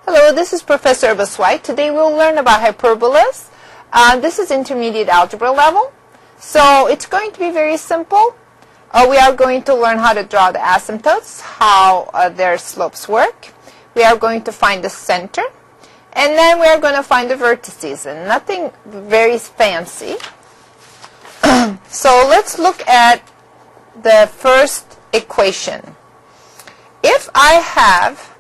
Hello, this is Professor White. Today we'll learn about hyperbolas. This is intermediate algebra level. So it's going to be very simple. We are going to learn how to draw the asymptotes, how their slopes work. We are going to find the center. And then we are going to find the vertices, and nothing very fancy. So let's look at the first equation. If I have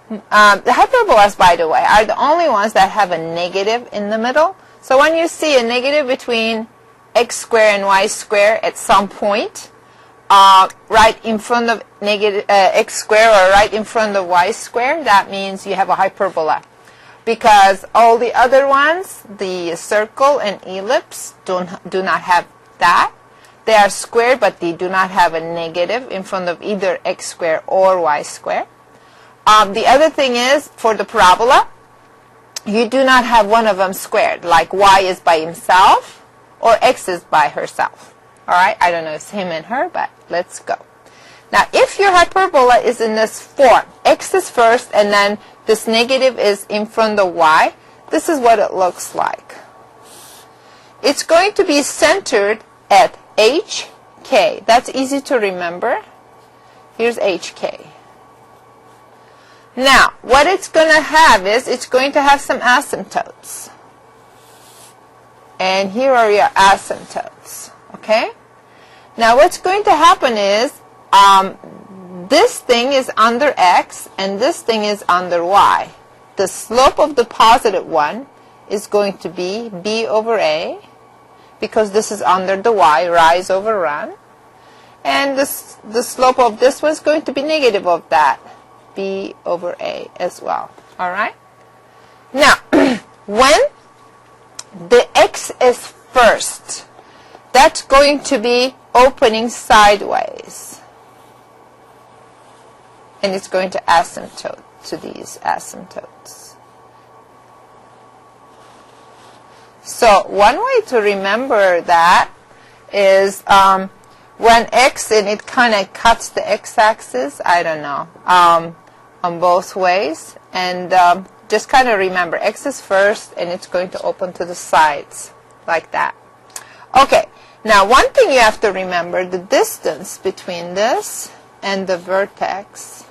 the hyperbolas, by the way, are the only ones that have a negative in the middle. So when you see a negative between x squared and y squared at some point, right in front of negative x squared or right in front of y squared, that means you have a hyperbola. Because all the other ones, the circle and ellipse, do not have that. They are squared, but they do not have a negative in front of either x squared or y squared. The other thing is, for the parabola, you do not have one of them squared, like y is by himself or x is by herself. All right, I don't know if it's him and her, but let's go. Now, if your hyperbola is in this form, x is first and then this negative is in front of y, this is what it looks like. It's going to be centered at HK. That's easy to remember. Here's HK. Now, what it's going to have is, it's going to have some asymptotes. And here are your asymptotes, okay? Now, what's going to happen is, this thing is under x, and this thing is under y. The slope of the positive one is going to be b over a, because this is under the y, rise over run. And the slope of this one is going to be negative of that, b over a as well. All right? Now, when the x is first, that's going to be opening sideways. And it's going to asymptote to these asymptotes. So one way to remember that is when x, and it kind of cuts the x-axis, I don't know, on both ways. And just kind of remember, x is first, and it's going to open to the sides, like that. Okay, now one thing you have to remember, the distance between this and the vertex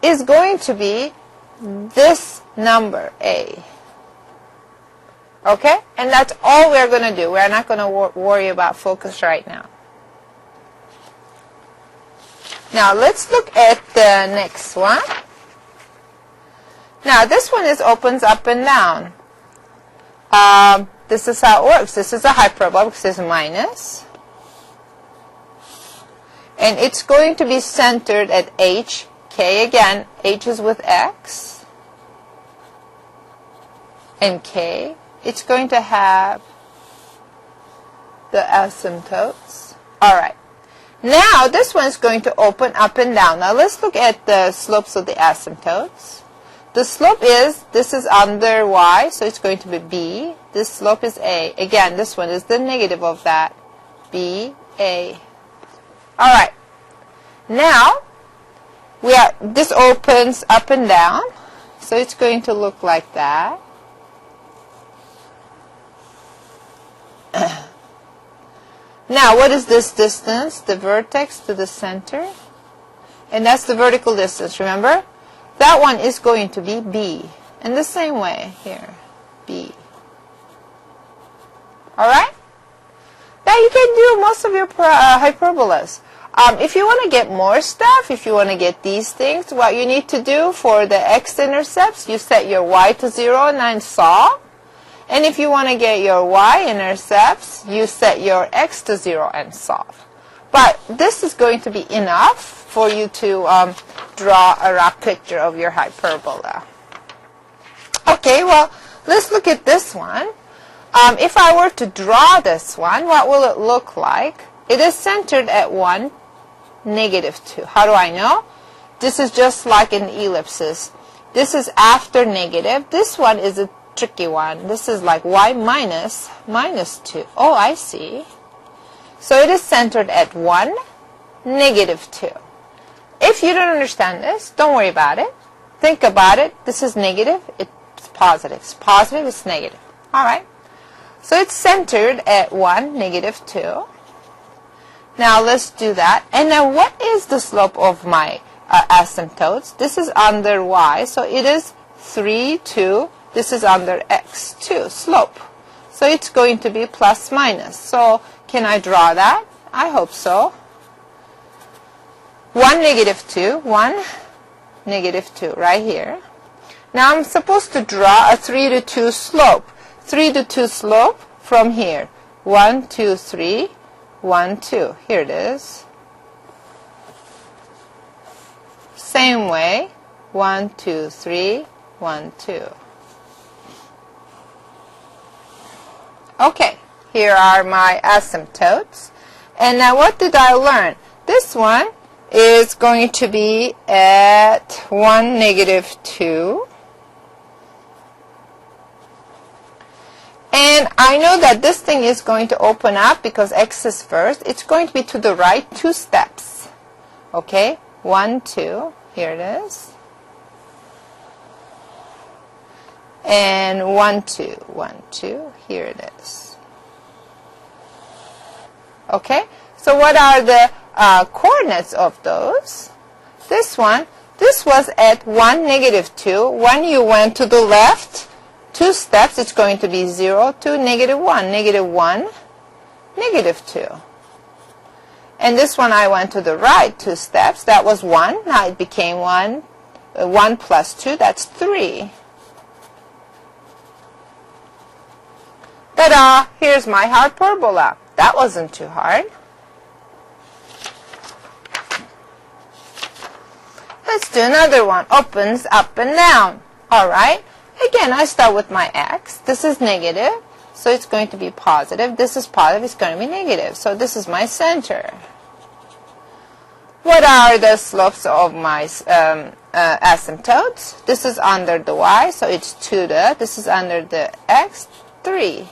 is going to be this number, a. Okay? And that's all we're going to do. We're not going to worry about focus right now. Now, let's look at the next one. Now, this one opens up and down. This is how it works. This is a hyperbola because it's minus. And it's going to be centered at h. K, again, h is with x. And k, it's going to have the asymptotes. All right. Now, this one's going to open up and down. Now, let's look at the slopes of the asymptotes. The slope is, this is under y, so it's going to be b. This slope is a. Again, this one is the negative of that, b, a. All right. Now, this opens up and down, so it's going to look like that. Now, what is this distance? The vertex to the center. And that's the vertical distance, remember? That one is going to be b. In the same way, here, b. All right? Now, you can do most of your hyperbolas. If you want to get more stuff, if you want to get these things, what you need to do for the x-intercepts, you set your y to 0 and then solve. And if you want to get your y-intercepts, you set your x to 0 and solve. But this is going to be enough for you to draw a rough picture of your hyperbola. Okay, well, let's look at this one. If I were to draw this one, what will it look like? It is centered at 1, -2. How do I know? This is just like in ellipses. This is after negative. This one is a tricky one. This is like y minus -2. Oh, I see. So it is centered at 1, -2. If you don't understand this, don't worry about it. think about it. This is negative, it's positive. It's positive, it's negative. All right. So it's centered at 1, -2. Now let's do that. And now what is the slope of my asymptotes? This is under y, so it is 3, 2. This is under x, 2, slope. So it's going to be plus minus. So can I draw that? I hope so. 1, -2, 1, -2, right here. Now I'm supposed to draw a 3 to 2 slope. 3 to 2 slope from here. 1, 2, 3, 1, 2. Here it is. Same way. 1, 2, 3, 1, 2. Okay, here are my asymptotes. And now what did I learn? This one is going to be at 1, -2. And I know that this thing is going to open up because x is first. It's going to be to the right 2 steps. Okay, 1, 2. Here it is. And 1, 2, 1, 2. Here it is. Okay, so what are the coordinates of those? This one, this was at 1, -2. When you went to the left 2 steps, it's going to be 0 to -1, -1, -2. And this one I went to the right 2 steps, that was 1. Now it became 1, 1 plus 2, that's 3. Ta-da! Here's my hyperbola. That wasn't too hard. Let's do another one. Opens up and down. All right. Again, I start with my x. This is negative, so it's going to be positive. This is positive, it's going to be negative. So this is my center. What are the slopes of my asymptotes? This is under the y, so it's 2 to. This is under the x, 3.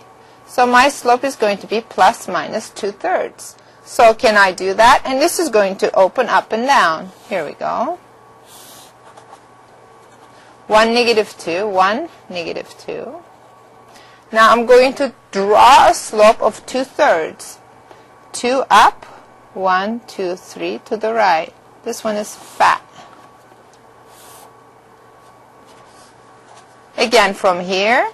So my slope is going to be plus minus 2/3. So can I do that? And this is going to open up and down. Here we go. 1, -2, 1, -2. Now I'm going to draw a slope of 2/3. 2 up, 1, 2, 3 to the right. This one is fat. Again, from here,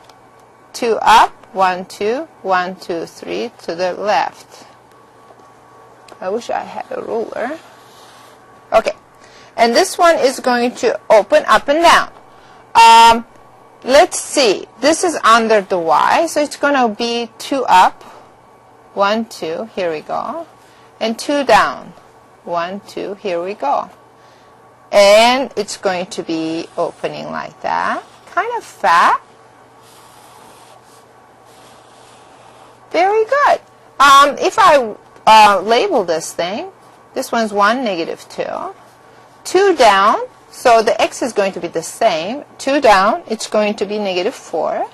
2 up, 1, 2, 1, 2, 3 to the left. I wish I had a ruler. Okay, and this one is going to open up and down. Let's see. This is under the y, so it's going to be 2 up, 1, 2, here we go, and 2 down, 1, 2, here we go. And it's going to be opening like that, kind of fat. Very good. If I label this thing, this one's 1, -2, 2 down. So the x is going to be the same. 2 down, it's going to be -4.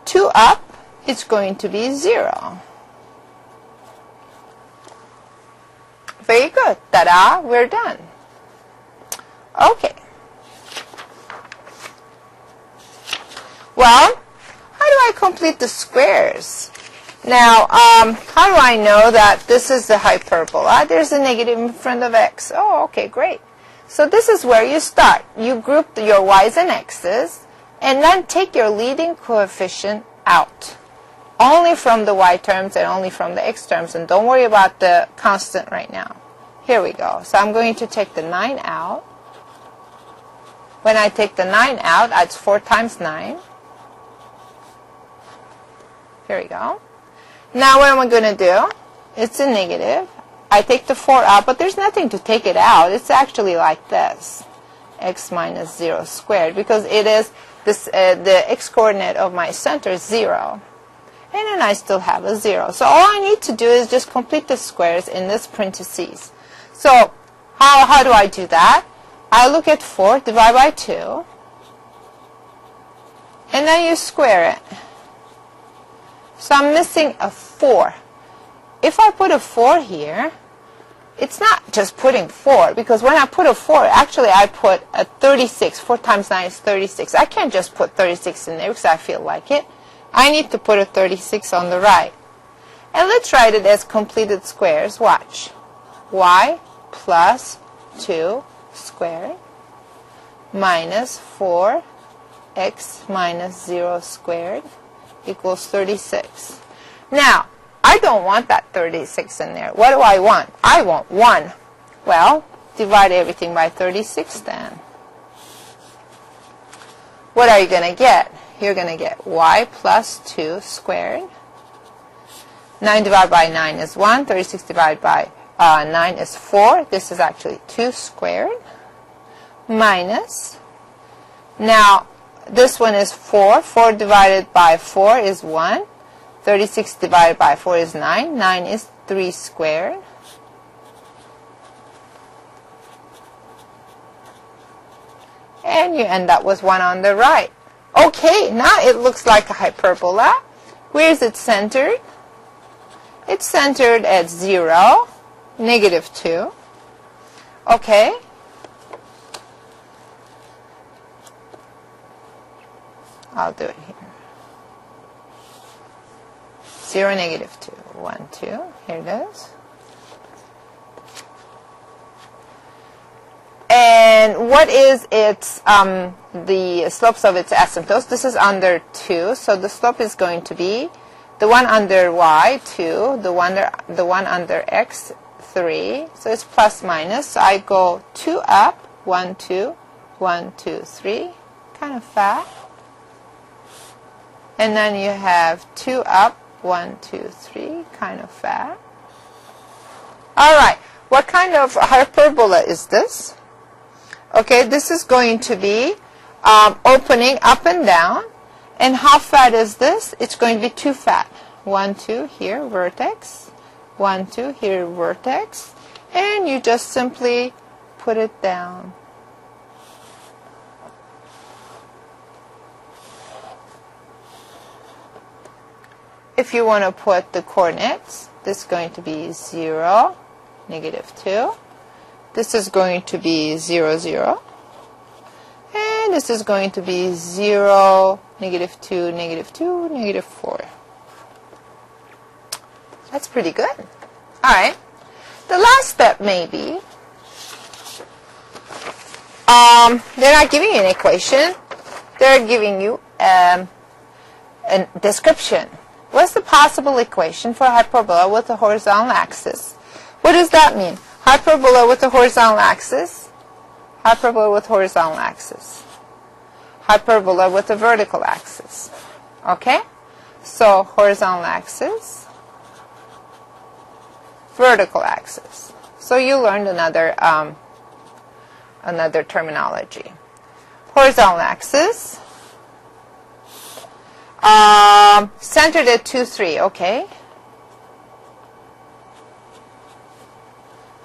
2 up, it's going to be 0. Very good. Ta-da, we're done. Okay. Well, how do I complete the squares? Now, how do I know that this is the hyperbola? There's a negative in front of x. Oh, okay, great. So this is where you start. You group your y's and x's, and then take your leading coefficient out. Only from the y terms and only from the x terms, and don't worry about the constant right now. Here we go. So I'm going to take the 9 out. When I take the 9 out, that's 4 times 9. Here we go. Now what am I going to do? It's a negative. I take the 4 out, but there's nothing to take it out. It's actually like this, x minus 0 squared, because it is this, the x-coordinate of my center is 0. And then I still have a 0. So all I need to do is just complete the squares in this parentheses. So how do I do that? I look at 4, divide by 2, and then you square it. So I'm missing a 4. If I put a 4 here, it's not just putting 4, because when I put a 4, actually I put a 36. 4 times 9 is 36. I can't just put 36 in there because I feel like it. I need to put a 36 on the right. And let's write it as completed squares. Watch. Y plus 2 squared minus 4x minus 0 squared equals 36. Now, I don't want that 36 in there. What do I want? I want 1. Well, divide everything by 36 then. What are you going to get? You're going to get y plus 2 squared. 9 divided by 9 is 1. 36 divided by 9 is 4. This is actually 2 squared. Minus. Now, this one is 4. 4 divided by 4 is 1. 36 divided by 4 is 9. 9 is 3 squared. And you end up with 1 on the right. Okay, now it looks like a hyperbola. Where is it centered? It's centered at 0, negative 2. Okay. I'll do it here. 0, negative 2. 1, 2. Here it is. And what is its the slopes of its asymptotes? This is under 2, so the slope is going to be the one under y, 2, the one under x, 3. So it's plus minus. So I go 2 up, 1, 2, 1, 2, 3. Kind of fat. And then you have 2 up, 1, 2, 3. Kind of fat. All right. What kind of hyperbola is this? Okay, this is going to be opening up and down. And how fat is this? It's going to be 2 fat. 1, 2, here, vertex. 1, 2, here, vertex. And you just simply put it down. If you want to put the coordinates, this is going to be 0, negative 2. This is going to be 0, 0. And this is going to be 0, negative 2, negative 2, negative 4. That's pretty good. All right. The last step may be, they're not giving you an equation. They're giving you a description. What's the possible equation for a hyperbola with a horizontal axis? What does that mean? Hyperbola with a horizontal axis. Hyperbola with horizontal axis. Hyperbola with a vertical axis. Okay? So horizontal axis, vertical axis. So you learned another terminology. Horizontal axis, centered at 2, 3. Okay.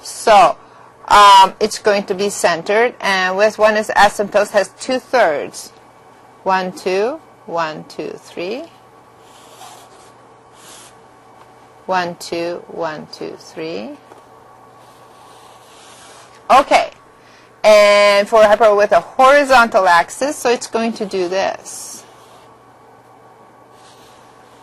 So it's going to be centered, and with one is asymptotes has 2/3. 1, 2, 1, 2, 3. 1, 2, 1, 2, 3. Okay. And for hyperbola with a horizontal axis, so it's going to do this.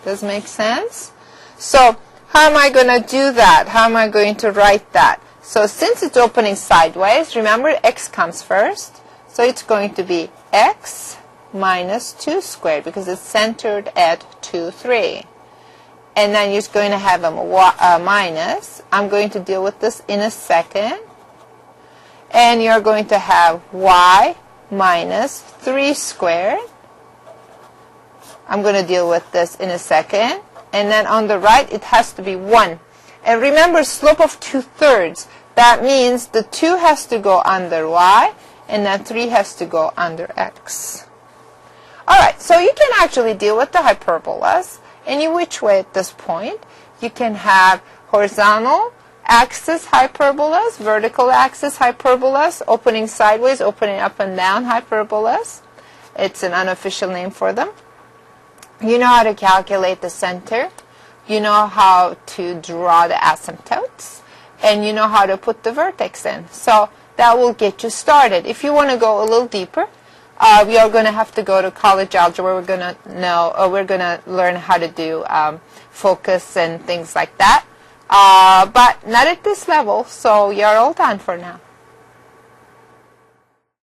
Does it make sense? So how am I going to do that? How am I going to write that? So since it's opening sideways, remember x comes first. So it's going to be x minus 2 squared because it's centered at 2, 3. And then you're going to have a minus. I'm going to deal with this in a second. And you're going to have y minus 3 squared. I'm going to deal with this in a second. And then on the right, it has to be 1. And remember, slope of 2/3. That means the 2 has to go under y, and then 3 has to go under x. All right, so you can actually deal with the hyperbolas any which way at this point. You can have horizontal axis hyperbolas, vertical axis hyperbolas, opening sideways, opening up and down hyperbolas. It's an unofficial name for them. You know how to calculate the center. You know how to draw the asymptotes. and you know how to put the vertex in. So that will get you started. If you want to go a little deeper, we are going to have to go to college algebra. We're going to learn how to do focus and things like that. But not at this level, so you're all done for now.